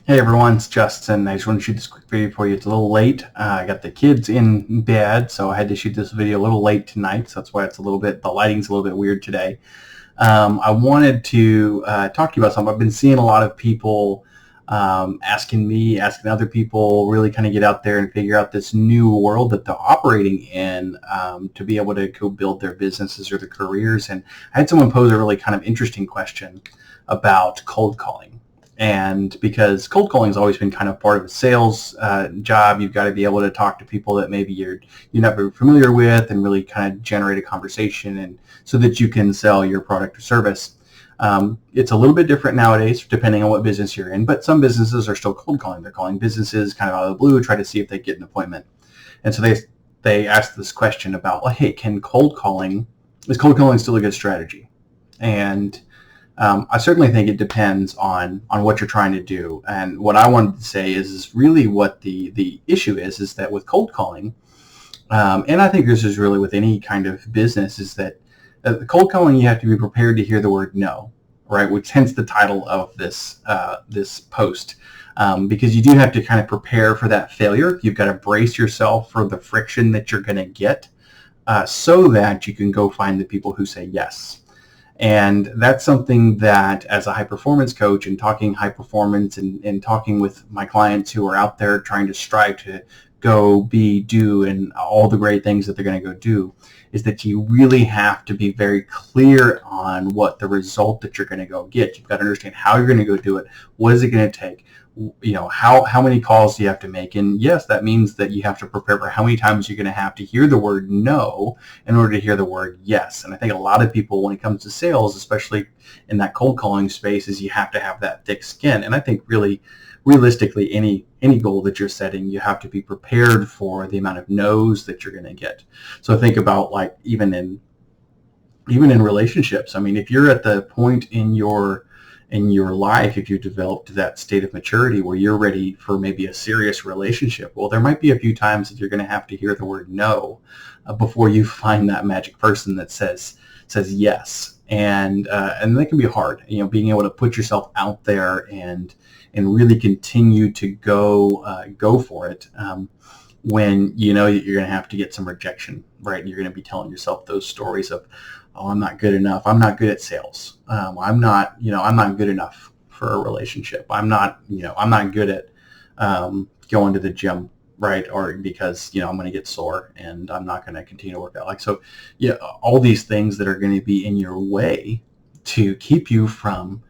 Hey everyone, it's Justin. I just want to shoot this quick video for you. It's a little late. I got the kids in bed, so I had to shoot this video a little late tonight. So that's why the lighting's a little bit weird today. I wanted to talk to you about something. I've been seeing a lot of people asking me, asking other people, really kind of get out there and figure out this new world that they're operating in to be able to go build their businesses or their careers. And I had someone pose a really kind of interesting question about cold calling. And because cold calling has always been kind of part of a sales job, you've got to be able to talk to people that maybe you're not very familiar with and really kind of generate a conversation, and so that you can sell your product or service. It's a little bit different nowadays depending on what business you're in, but some businesses are still cold calling. They're calling businesses kind of out of the blue, try to see if they get an appointment. And so they asked this question about, well, hey, is cold calling still a good strategy? And I certainly think it depends on what you're trying to do. And what I wanted to say is really what the issue is that with cold calling, and I think this is really with any kind of business, is that cold calling, you have to be prepared to hear the word no, right? Which hence the title of this post, because you do have to kind of prepare for that failure. You've got to brace yourself for the friction that you're going to get, so that you can go find the people who say yes. And that's something that, as a high performance coach and talking high performance and talking with my clients who are out there trying to strive to go do and all the great things that they're going to go do, is that you really have to be very clear on what the result that you're going to go get. You've got to understand how you're going to go do it. What is it going to take? How many calls do you have to make? And yes, that means that you have to prepare for how many times you're going to have to hear the word no in order to hear the word yes. And I think a lot of people, when it comes to sales, especially in that cold calling space, is you have to have that thick skin. And I think really, realistically, any goal that you're setting, you have to be prepared for the amount of no's that you're going to get. So think about, like, even in relationships. I mean, if you're at the point in your life, if you've developed to that state of maturity where you're ready for maybe a serious relationship, well, there might be a few times that you're going to have to hear the word no before you find that magic person that says yes. And that can be hard, being able to put yourself out there and really continue to go for it, when you know that you're going to have to get some rejection, right? And you're going to be telling yourself those stories of, oh, I'm not good enough. I'm not good at sales. I'm not good enough for a relationship. I'm not good at going to the gym, right? Or because, I'm going to get sore and I'm not going to continue to work out. All these things that are going to be in your way to keep you from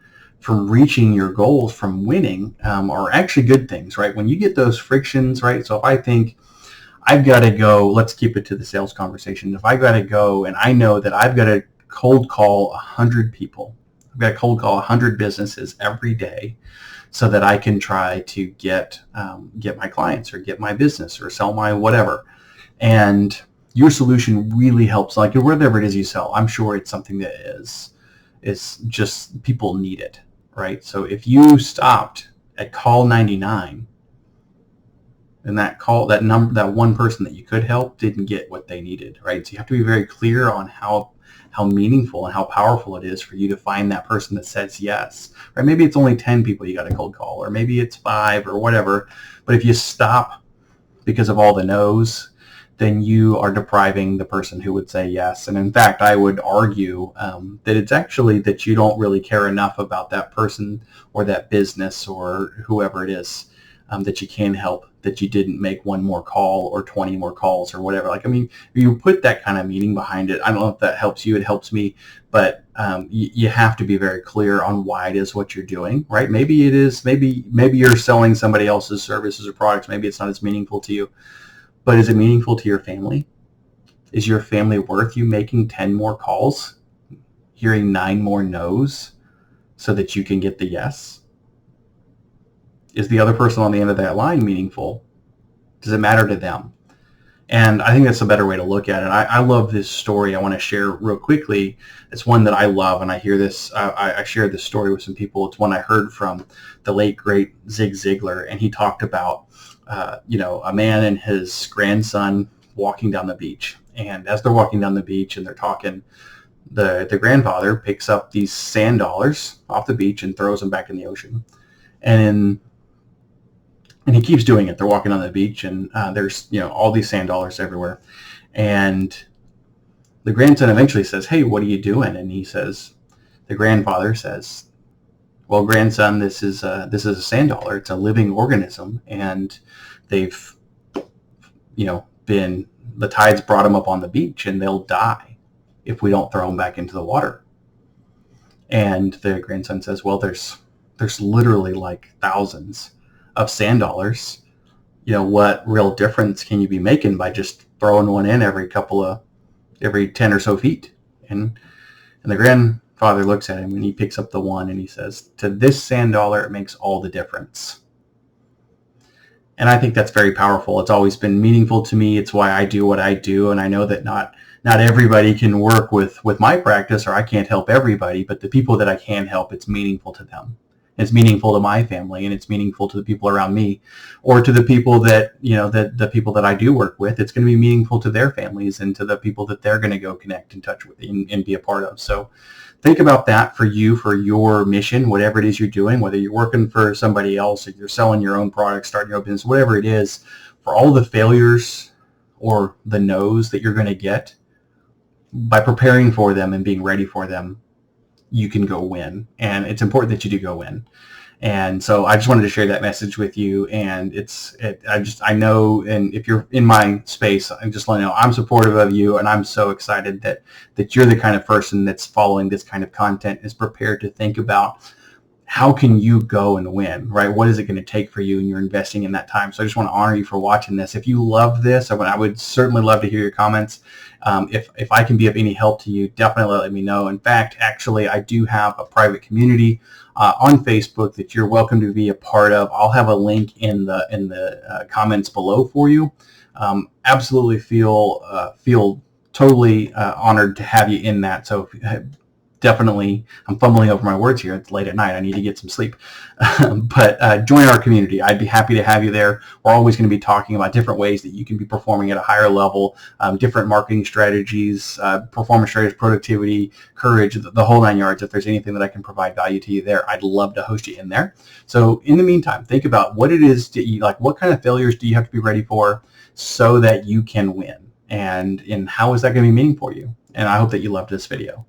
reaching your goals, from winning, are actually good things, right? When you get those frictions, right? So if I think I've got to go, let's keep it to the sales conversation. If I've got to go and I know that I've got to cold call 100 people, I've got to cold call 100 businesses every day so that I can try to get my clients or get my business or sell my whatever. And your solution really helps, like whatever it is you sell. I'm sure it's something that is just people need it, right? So if you stopped at call 99, and that one person that you could help didn't get what they needed, right? So you have to be very clear on how meaningful and how powerful it is for you to find that person that says yes, right? Maybe it's only 10 people you got to cold call, or maybe it's 5 or whatever. But if you stop because of all the no's, then you are depriving the person who would say yes. And in fact, I would argue that it's actually that you don't really care enough about that person or that business or whoever it is that you can help, that you didn't make one more call or 20 more calls or whatever. You put that kind of meaning behind it. I don't know if that helps you. It helps me. But you have to be very clear on why it is what you're doing, right? Maybe you're selling somebody else's services or products. Maybe it's not as meaningful to you. But is it meaningful to your family? Is your family worth you making 10 more calls, hearing 9 more no's so that you can get the yes? Is the other person on the end of that line meaningful? Does it matter to them? And I think that's a better way to look at it. I love this story. I want to share real quickly. It's one that I love, and I hear this. I shared this story with some people. It's one I heard from the late great Zig Ziglar, and he talked about a man and his grandson walking down the beach. And as they're walking down the beach and they're talking, the grandfather picks up these sand dollars off the beach and throws them back in the ocean. And in And he keeps doing it. They're walking on the beach, and there's all these sand dollars everywhere. And the grandson eventually says, "Hey, what are you doing?" And the grandfather says, "Well, grandson, this is a sand dollar. It's a living organism, and they've been the tides brought them up on the beach, and they'll die if we don't throw them back into the water." And the grandson says, "Well, there's literally like thousands of sand dollars. What real difference can you be making by just throwing one in every 10 or so feet?" And the grandfather looks at him, and he picks up the one, and he says, "To this sand dollar, it makes all the difference." And I think that's very powerful. It's always been meaningful to me. It's why I do what I do. And I know that not everybody can work with my practice, or I can't help everybody, but the people that I can help, it's meaningful to them. It's meaningful to my family, and it's meaningful to the people around me, or to the people that, the people that I do work with. It's going to be meaningful to their families and to the people that they're going to go connect and touch with and be a part of. So think about that for you, for your mission, whatever it is you're doing, whether you're working for somebody else or you're selling your own product, starting your own business, whatever it is, for all the failures or the no's that you're going to get, by preparing for them and being ready for them, you can go win. And it's important that you do go win. And so I just wanted to share that message with you. And I know, and if you're in my space, I just want to know I'm supportive of you, and I'm so excited that you're the kind of person that's following this kind of content, is prepared to think about how can you go and win, right? What is it going to take for you, and you're investing in that time. So I just want to honor you for watching this. If you love this, I would certainly love to hear your comments. If I can be of any help to you, definitely let me know. In fact, actually, I do have a private community on Facebook that you're welcome to be a part of. I'll have a link in the comments below for you. Absolutely feel totally honored to have you in that. So definitely, I'm fumbling over my words here. It's late at night. I need to get some sleep. But join our community. I'd be happy to have you there. We're always going to be talking about different ways that you can be performing at a higher level, different marketing strategies, performance strategies, productivity, courage, the whole 9 yards. If there's anything that I can provide value to you there, I'd love to host you in there. So in the meantime, think about what it is that you like. What kind of failures do you have to be ready for so that you can win? And how is that going to be meaningful for you? And I hope that you loved this video.